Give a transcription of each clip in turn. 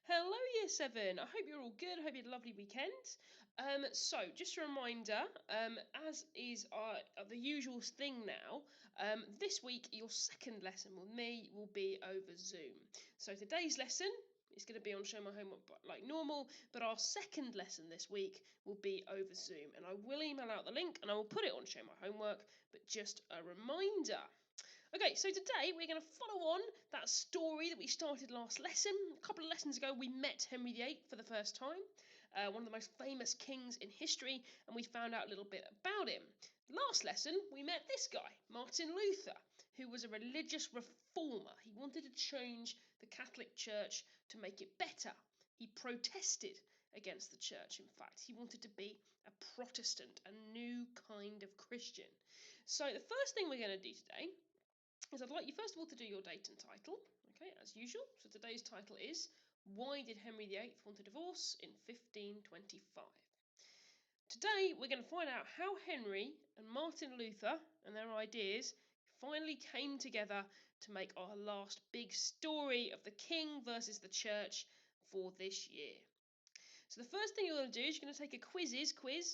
Hello, Year 7. I hope you're all good. I hope you had a lovely weekend. Just a reminder, as is the usual thing now, this week your second lesson with me will be over Zoom. So today's lesson is going to be on Show My Homework like normal, but our second lesson this week will be over Zoom. And I will email out the link and I will put it on Show My Homework, but just a reminder. Okay, so today we're going to follow on that story that we started last lesson. A couple of lessons ago, we met Henry VIII for the first time, one of the most famous kings in history, and we found out a little bit about him. Last lesson, we met this guy, Martin Luther, who was a religious reformer. He wanted to change the Catholic Church to make it better. He protested against the church, in fact. He wanted to be a Protestant, a new kind of Christian. So, the first thing we're going to do today is I'd like you first of all to do your date and title, okay, as usual. So today's title is Why Did Henry VIII Want a Divorce in 1525? Today we're going to find out how Henry and Martin Luther and their ideas finally came together to make our last big story of the king versus the church for this year. So the first thing you're going to do is you're going to take a quiz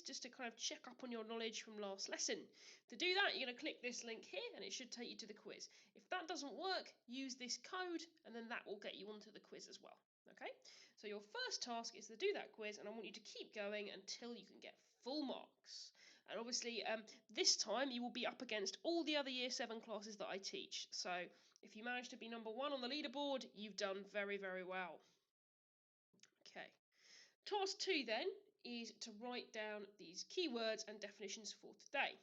just to kind of check up on your knowledge from last lesson. To do that, you're going to click this link here and it should take you to the quiz. If that doesn't work, use this code and then that will get you onto the quiz as well. Okay, so your first task is to do that quiz and I want you to keep going until you can get full marks. And obviously this time you will be up against all the other year 7 classes that I teach. So if you manage to be number 1 on the leaderboard, you've done very, very well. Okay. Task 2 then is to write down these keywords and definitions for today.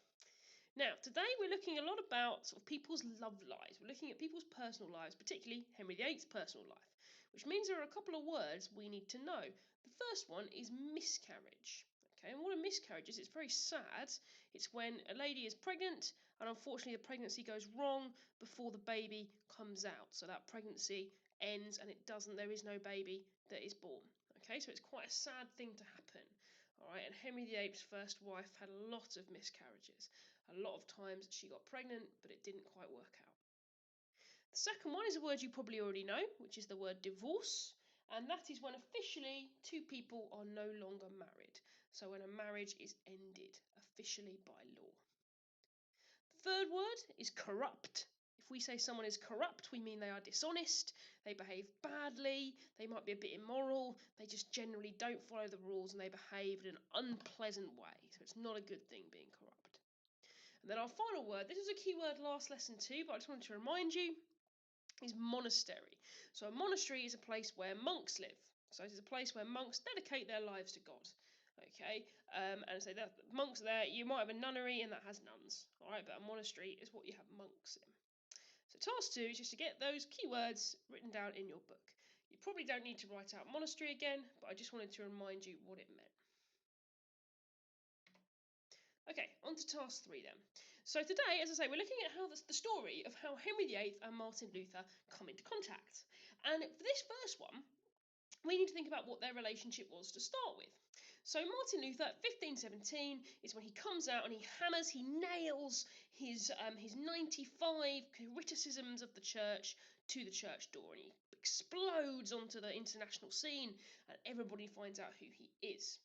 Now, today we're looking a lot about sort of people's love lives. We're looking at people's personal lives, particularly Henry VIII's personal life, which means there are a couple of words we need to know. The first one is miscarriage. Okay, and what a miscarriage is, it's very sad. It's when a lady is pregnant and unfortunately the pregnancy goes wrong before the baby comes out. So that pregnancy ends and there is no baby that is born. Okay, so it's quite a sad thing to happen. All right, and Henry VIII's first wife had a lot of miscarriages. A lot of times she got pregnant, but it didn't quite work out. The second one is a word you probably already know, which is the word divorce. And that is when officially two people are no longer married. So when a marriage is ended officially by law. The third word is corrupt. If we say someone is corrupt, we mean they are dishonest, they behave badly, they might be a bit immoral, they just generally don't follow the rules and they behave in an unpleasant way. So it's not a good thing being corrupt. And then our final word, this was a key word last lesson too, but I just wanted to remind you, is monastery. So a monastery is a place where monks live. So it is a place where monks dedicate their lives to God. Okay, and so that monks there, you might have a nunnery and that has nuns. All right, but a monastery is what you have monks in. So task 2 is just to get those keywords written down in your book. You probably don't need to write out monastery again, but I just wanted to remind you what it meant. Okay, on to task 3 then. So today, as I say, we're looking at how the story of how Henry VIII and Martin Luther come into contact. And for this first one, we need to think about what their relationship was to start with. So Martin Luther, 1517, is when he comes out and he nails his 95 criticisms of the church to the church door, and he explodes onto the international scene, and everybody finds out who he is.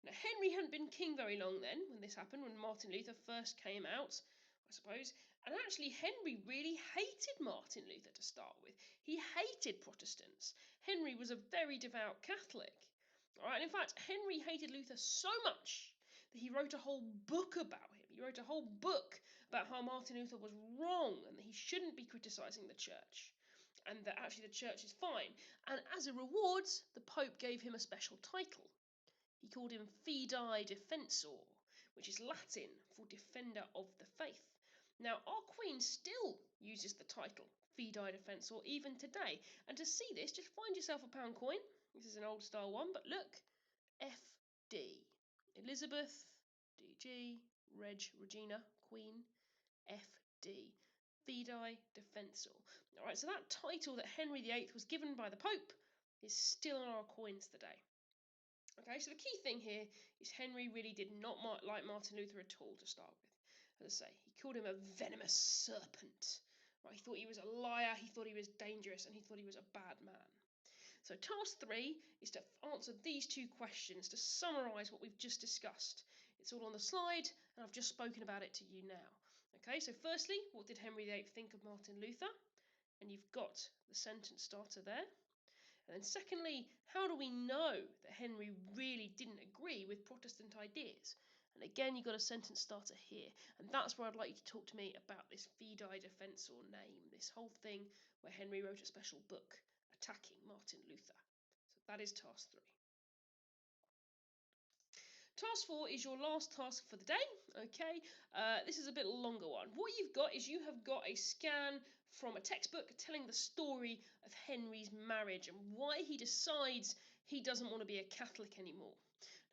Now, Henry hadn't been king very long then when this happened, when Martin Luther first came out, I suppose. And actually, Henry really hated Martin Luther to start with. He hated Protestants. Henry was a very devout Catholic. All right, and in fact, Henry hated Luther so much that he wrote a whole book about him. He wrote a whole book about how Martin Luther was wrong and that he shouldn't be criticising the church, and that actually the church is fine. And as a reward, the Pope gave him a special title. He called him Fidei Defensor, which is Latin for defender of the faith. Now, our Queen still uses the title Fidei Defensor even today. And to see this, just find yourself a pound coin. This is an old style one, but look, FD. Elizabeth, DG, Regina, Queen, FD. Fidei Defensor. All right, so that title that Henry VIII was given by the Pope is still on our coins today. Okay, so the key thing here is Henry really did not like Martin Luther at all to start with. As I say, he called him a venomous serpent. Right, he thought he was a liar, he thought he was dangerous, and he thought he was a bad man. So task 3 is to answer these 2 questions to summarise what we've just discussed. It's all on the slide, and I've just spoken about it to you now. Okay, so firstly, what did Henry VIII think of Martin Luther? And you've got the sentence starter there. And then secondly, how do we know that Henry really didn't agree with Protestant ideas? And again, you've got a sentence starter here. And that's where I'd like you to talk to me about this Fidei Defensor name, this whole thing where Henry wrote a special book attacking Martin Luther. So that is task 3. Task 4 is your last task for the day. Okay, this is a bit longer one. What you've got is you have got a scan from a textbook telling the story of Henry's marriage and why he decides he doesn't want to be a Catholic anymore.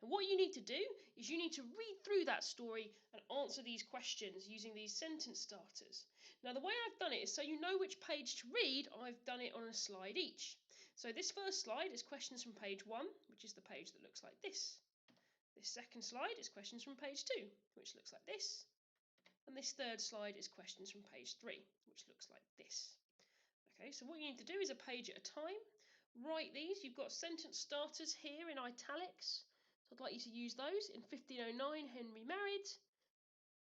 Now, what you need to do is you need to read through that story and answer these questions using these sentence starters. Now, the way I've done it is so you know which page to read, I've done it on a slide each. So this first slide is questions from page 1, which is the page that looks like this. This second slide is questions from page 2, which looks like this. And this third slide is questions from page 3, which looks like this. Okay, so what you need to do is a page at a time. Write these. You've got sentence starters here in italics. So I'd like you to use those. In 1509, Henry married.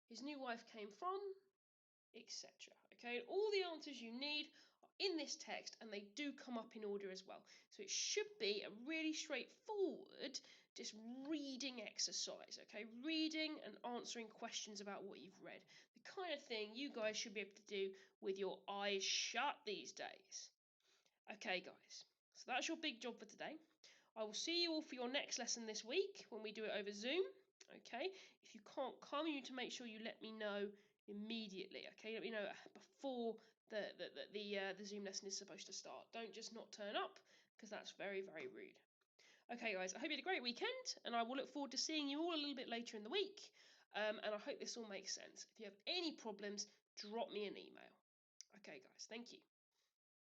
His new wife came from, etc. Okay, and all the answers you need are in this text, and they do come up in order as well. So it should be a really straightforward just reading exercise. Okay, reading and answering questions about what you've read, the kind of thing you guys should be able to do with your eyes shut these days. Okay guys, so that's your big job for today. I will see you all for your next lesson this week when we do it over Zoom. Okay, if you can't come, you need to make sure you let me know immediately. Okay, let me know before the Zoom lesson is supposed to start. Don't just not turn up, because that's very, very rude. Okay guys, I hope you had a great weekend, and I will look forward to seeing you all a little bit later in the week. And I hope this all makes sense. If you have any problems, drop me an email. Okay guys, thank you.